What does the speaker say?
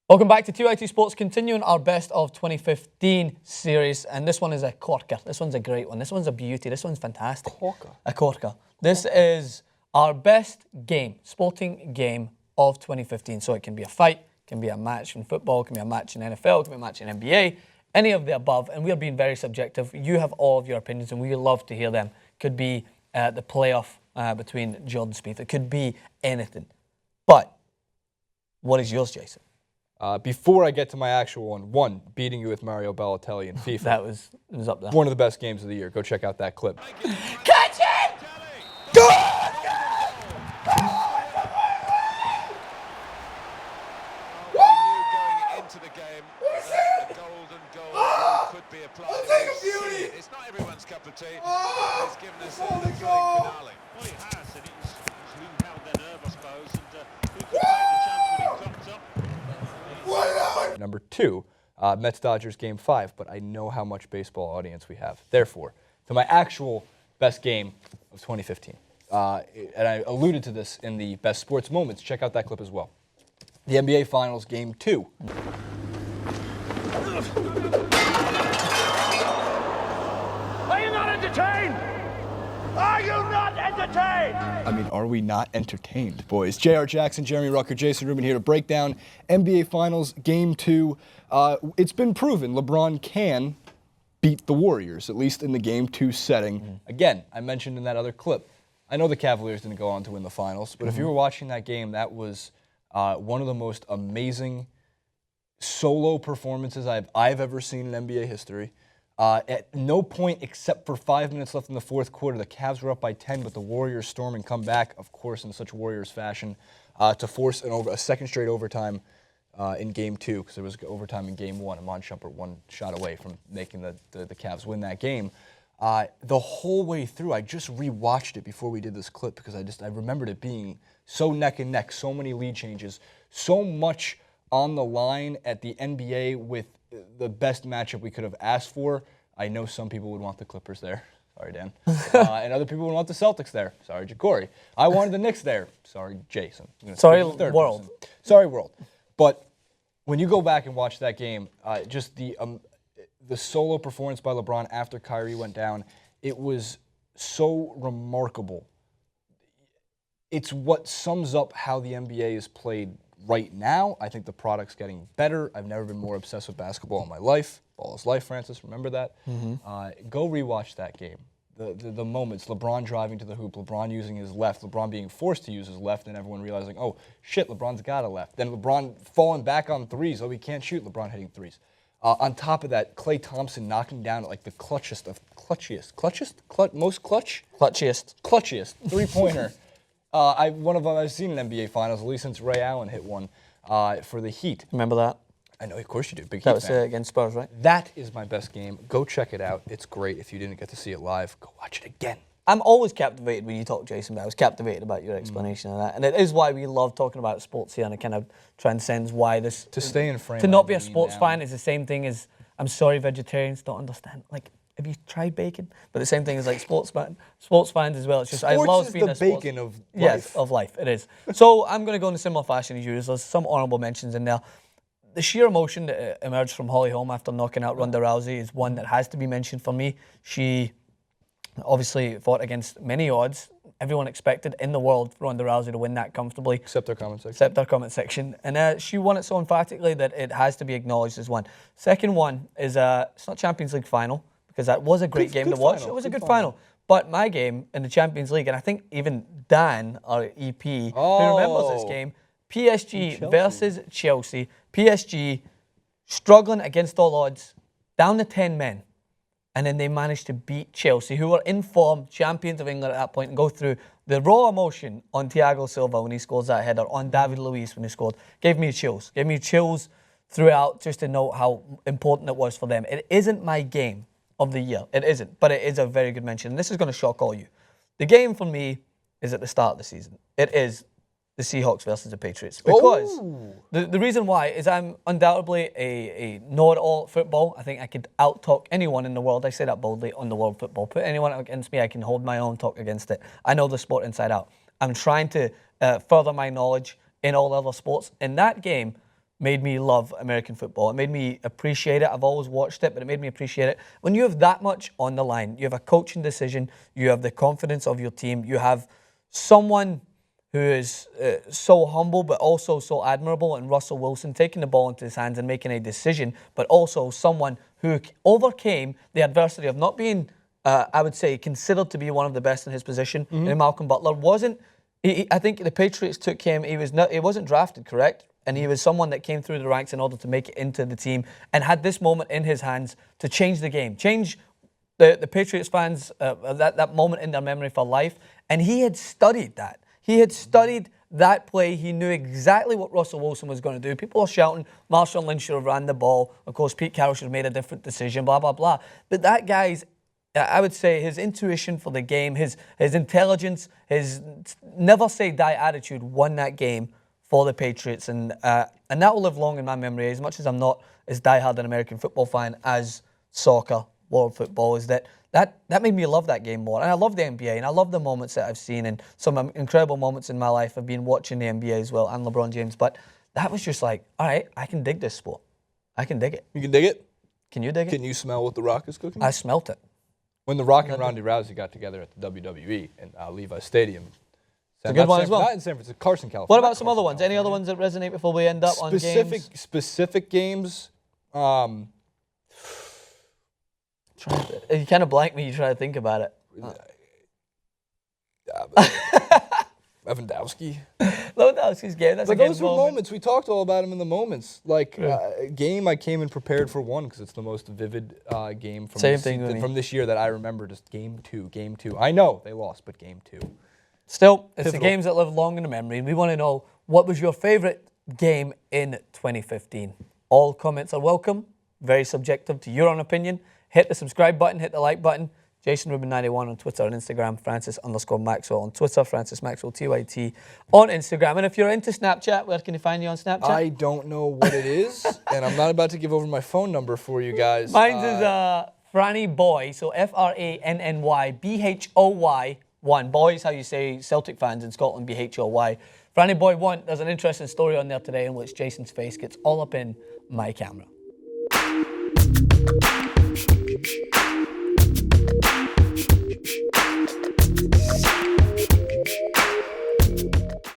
Welcome back to TYT Sports, continuing our Best of 2015 series, and this one is a corker. This one's a great one. This one's a beauty. This one's fantastic. Corker? A corker. This is our best game, sporting game of 2015. So it can be a fight, it can be a match in football, it can be a match in NFL, it can be a match in NBA, any of the above, and we are being very subjective. You have all of your opinions, and we love to hear them. Could be the playoff between Jordan Spieth. It could be anything. But what is yours, Jason? Before I get to my actual one, beating you with Mario Balotelli in FIFA. That was up there. One of the best games of the year. Go check out that clip. Catch it! Go! Into the game, the golden goal could be applied. It's not everyone's cup of tea. It's given us a thrilling finale. Well, it has, and it's who held their nerve, I suppose, and who could take the chance when it cropped up. Number 2, Mets-Dodgers Game 5, but I know how much baseball audience we have. Therefore, to my actual best game of 2015. And I alluded to this in the best sports moments. Check out that clip as well. The NBA Finals Game 2. Are you not entertained? Are you not entertained? I mean, are we not entertained, boys? J.R. Jackson, Jeremy Rucker, Jason Rubin here to break down NBA Finals Game 2. It's been proven LeBron can beat the Warriors, at least in the Game 2 setting. Again, I mentioned in that other clip, I know the Cavaliers didn't go on to win the finals, but if you were watching that game, that was one of the most amazing solo performances I've ever seen in NBA history. At no point except for 5 minutes left in the fourth quarter, the Cavs were up by 10, but the Warriors storm and come back, of course, in such Warriors fashion, to force a second straight overtime in Game 2, because there was overtime in Game 1, and Mon Shumpert one shot away from making the Cavs win that game. The whole way through, I just rewatched it before we did this clip, because I remembered it being so neck and neck, so many lead changes, so much on the line at the NBA with the best matchup we could have asked for. I know some people would want the Clippers there. Sorry, Dan. And other people would want the Celtics there. Sorry, Ja'Cory. I wanted the Knicks there. Sorry, Jason. Sorry, world. Sorry, world. But when you go back and watch that game, just the solo performance by LeBron after Kyrie went down, it was so remarkable. It's what sums up how the NBA is played right now. I think the product's getting better. I've never been more obsessed with basketball in my life. Ball is life, Francis. Remember that? Go rewatch that game. The moments, LeBron driving to the hoop, LeBron using his left, LeBron being forced to use his left, and everyone realizing, oh, shit, LeBron's got a left. Then LeBron falling back on threes. Oh, he can't shoot. LeBron hitting threes. On top of that, Klay Thompson knocking down at like the clutchiest three-pointer. One of them I've seen in NBA Finals, at least since Ray Allen hit one for the Heat. Remember that? I know, of course you do. Big That Heat was fan. against Spurs, right? That is my best game. Go check it out. It's great. If you didn't get to see it live, go watch it again. I'm always captivated when you talk, Jason, but I was captivated about your explanation of that. And it is why we love talking about sports here, and it kind of transcends why this... To stay in frame. To not be a sports fan is the same thing as, I'm sorry, vegetarians don't understand. Like, have you tried bacon? But the same thing as like sports fans as well. It's just, I love being a sports... bacon of life. Yes, of life, it is. So I'm going to go in a similar fashion as yours. There's some honourable mentions in there. The sheer emotion that emerged from Holly Holm after knocking out Ronda Rousey is one that has to be mentioned for me. She obviously fought against many odds. Everyone expected in the world Ronda Rousey to win that comfortably. Except our comment section. Except our comment section. And she won it so emphatically that it has to be acknowledged as one. Second one is, it's not Champions League final, because that was a great game to watch. It was a good final. But my game in the Champions League, and I think even Dan, our EP, who remembers this game, PSG versus Chelsea. PSG struggling against all odds, down to 10 men. And then they managed to beat Chelsea, who were in form, champions of England at that point, and go through the raw emotion on Thiago Silva when he scores that header, on David Luiz when he scored. Gave me chills. Gave me chills throughout, just to know how important it was for them. It isn't my game of the year. It isn't. But it is a very good mention. And this is going to shock all you. The game for me is at the start of the season. It is the Seahawks versus the Patriots. Because the reason why is I'm undoubtedly a know-it-all at football. I think I could out-talk anyone in the world. I say that boldly on the world football. Put anyone against me, I can hold my own talk against it. I know the sport inside out. I'm trying to further my knowledge in all other sports. In that game, made me love American football. It made me appreciate it. I've always watched it, but it made me appreciate it. When you have that much on the line, you have a coaching decision, you have the confidence of your team, you have someone who is so humble but also so admirable, and Russell Wilson taking the ball into his hands and making a decision, but also someone who overcame the adversity of not being, I would say, considered to be one of the best in his position. And Malcolm Butler wasn't. I think the Patriots took him. He wasn't drafted, correct? And he was someone that came through the ranks in order to make it into the team and had this moment in his hands to change the game, change the Patriots fans that moment in their memory for life. And he had studied that. He had studied that play. He knew exactly what Russell Wilson was going to do. People are shouting, Marshawn Lynch should have ran the ball. Of course, Pete Carroll should have made a different decision, blah, blah, blah. But that guy's, I would say, his intuition for the game, his intelligence, his never say die attitude won that game for the Patriots. And that will live long in my memory, as much as I'm not as diehard an American football fan as soccer, world football, is that made me love that game more. And I love the NBA, and I love the moments that I've seen, and some incredible moments in my life. I've been watching the NBA as well, and LeBron James. But that was just like, all right, I can dig this sport. I can dig it. You can dig it? Can you dig it? Can you smell what The Rock is cooking? I smelt it. When The Rock and Ronda Rousey got together at the WWE in Levi's Stadium. It's a good one as well. Not in San Francisco, Carson, California. What about some other ones? Any other ones that resonate before we end up on games? Specific games? You kind of blank me. You try to think about it. Lewandowski. Lewandowski's game. That's But a good those were moment. moments. We talked all about them in the moments. Like, game I came in prepared for one because it's the most vivid game from this year that I remember. Just game two. I know they lost, but game two. Still, it's the games that live long in the memory. We want to know, what was your favorite game in 2015? All comments are welcome. Very subjective to your own opinion. Hit the subscribe button, hit the like button. Jason Rubin 91 on Twitter and Instagram. Francis_Maxwell on Twitter. Francis Maxwell TYT on Instagram. And if you're into Snapchat, where can you find you on Snapchat? I don't know what it is, and I'm not about to give over my phone number for you guys. Mine's is Franny Boy, so FRANNYBHOY 1. Boy is how you say Celtic fans in Scotland, BHOY. Franny Boy 1, there's an interesting story on there today in which Jason's face gets all up in my camera.